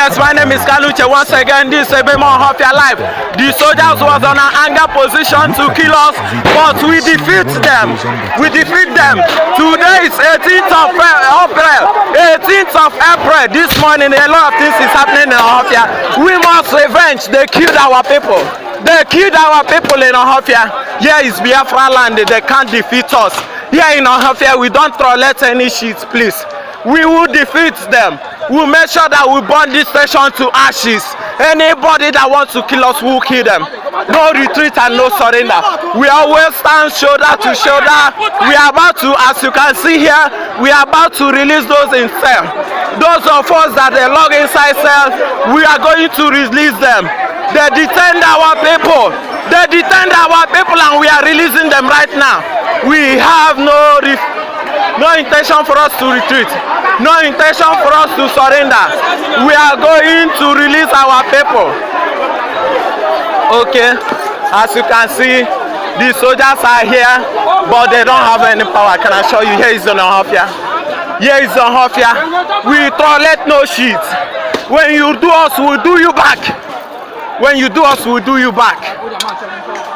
Yes, my name is Kaluche. Once again, this is Ebem Ohafia live. The soldiers was on an anger position to kill us, but we defeat them. We defeat them. Today is 18th of April. 18th of April. This morning, a lot of things is happening in Ohafia. We must revenge. They killed our people. They killed our people in Ohafia. Here is Biafra land. They can't defeat us. Here in Ohafia, we don't tolerate any shit, please. We will defeat them. We'll make sure that we burn this station to ashes. Anybody that wants to kill us, we'll kill them. No retreat and no surrender. We always stand shoulder to shoulder. We are about to, as you can see here, we are about to release those in cell. Those of us that they lock inside cell, we are going to release them. They detain our people. They detain our people and we are releasing them right now. We have no intention for us to retreat. No intention for us to surrender. We are going to release our people. Okay, as you can see, the soldiers are here, but they don't have any power. Can I show you? Here is Ohafia. Here is Ohafia. We tolerate no shit. When you do us, we'll do you back. When you do us, we'll do you back.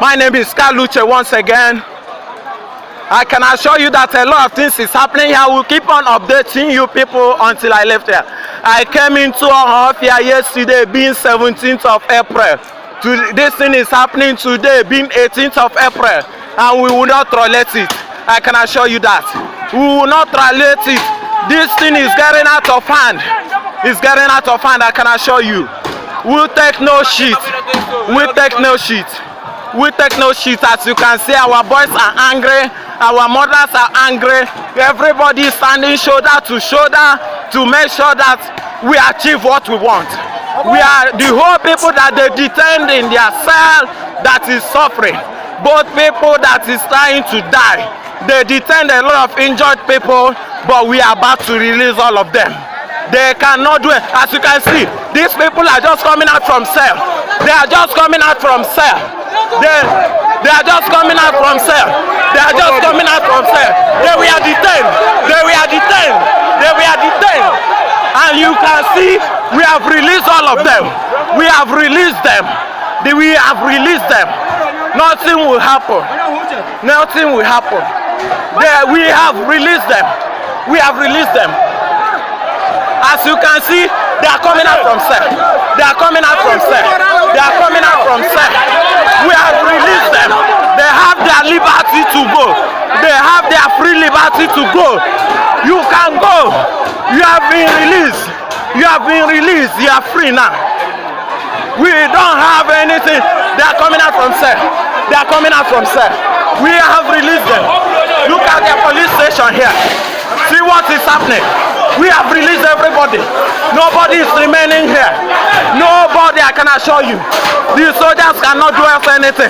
My name is Kaluche once again. I can assure you that a lot of things is happening here. We'll keep on updating you people until I left here. I came into Ohafia yesterday being 17th of April. This thing is happening today being 18th of April. And we will not tolerate it. I can assure you that. We will not tolerate it. This thing is getting out of hand. It's getting out of hand, I can assure you. We'll take no shit. We'll take no shit. We take no shit. As you can see, our boys are angry, our mothers are angry. Everybody is standing shoulder to shoulder to make sure that we achieve what we want. We are the whole people that they detained in their cell that is suffering. Both people that is trying to die. They detained a lot of injured people, but we are about to release all of them. They cannot do it. As you can see, these people are just coming out from cell. They are just coming out from cell. They are just coming out from cell. They are just coming out from cell. They were detained. They were detained. They were detained. And you can see we have released all of them. We have released them. We have released them. Nothing will happen. Nothing will happen. We have released them. We have released them. As you can see, they are coming out from cell. They are coming out from cell. They are coming out from cell. We have released them. They have their liberty to go. They have their free liberty to go. You can go. You have been released. You have been released. You are free now. We don't have anything. They are coming out from cell. They are coming out from cell. We have released them. Look at their police station here. See what is happening. We have released everybody. Nobody is remaining here. Nobody, I can assure you. The soldiers cannot do us anything.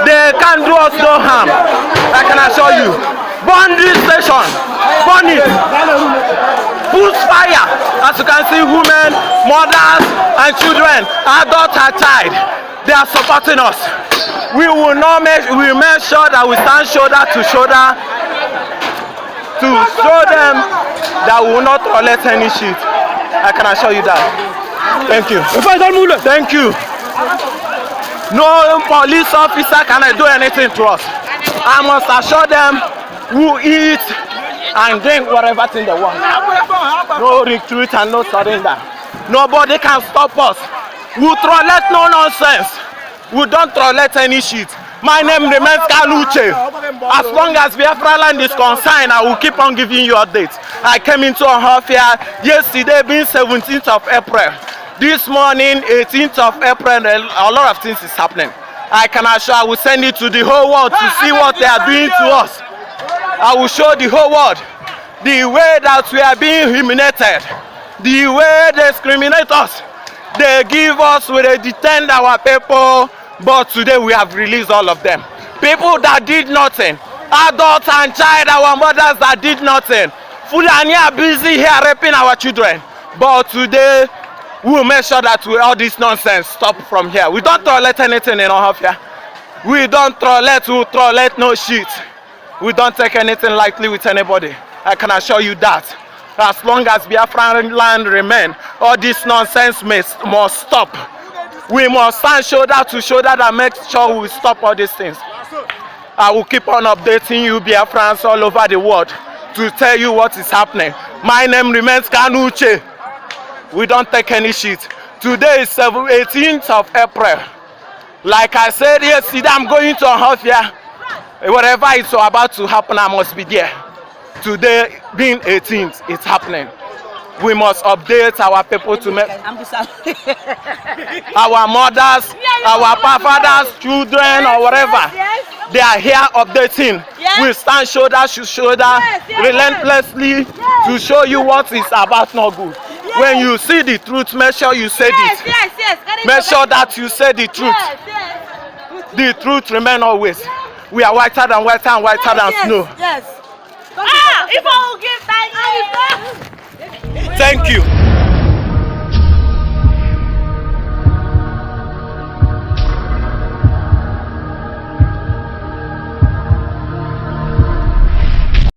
They can't do us no harm. I can assure you. Burn this station. Burn it. Put fire. As you can see, women, mothers, and children, adults and child, they are supporting us. We will make sure that we stand shoulder to shoulder to show them that we will not tolerate any shit. I can assure you that. Thank you. Thank you. No police officer can do anything to us. I must assure them who eat and drink whatever thing they want. No retreat and no surrender. Nobody can stop us. We tolerate no nonsense. We don't tolerate any shit. My name remains Kaluche. As long as Biafra land is concerned, I will keep on giving you updates. I came into Ohafia yesterday being 17th of April. This morning, 18th of April, a lot of things is happening. I can assure I will send it to the whole world to see what they are doing to us. I will show the whole world the way that we are being humiliated, the way they discriminate us. They give us, they detain our people. But today we have released all of them. People that did nothing. Adults and child, our mothers that did nothing. Fulani are busy here raping our children. But today we will make sure that all this nonsense stop from here. We don't tolerate anything in Ohafia. We don't tolerate no shit. We don't take anything lightly with anybody. I can assure you that. As long as Biafran land remain, all this nonsense must stop. We must stand shoulder to shoulder and make sure we stop all these things. I will keep on updating you Biafrans all over the world to tell you what is happening. My name remains Kanuche. We don't take any shit. Today is 18th of April. Like I said yesterday, I'm going to Ohafia. Whatever is about to happen, I must be there. Today being 18th, it's happening. We must update our people to make our mothers, our fathers, children, or whatever. They are here updating. We stand shoulder to shoulder, relentlessly to show you what is about not good. When you see the truth, make sure you say it. Make sure that you say the truth. The truth remain always. We are whiter than whiter and whiter than snow. Yes. Thank you.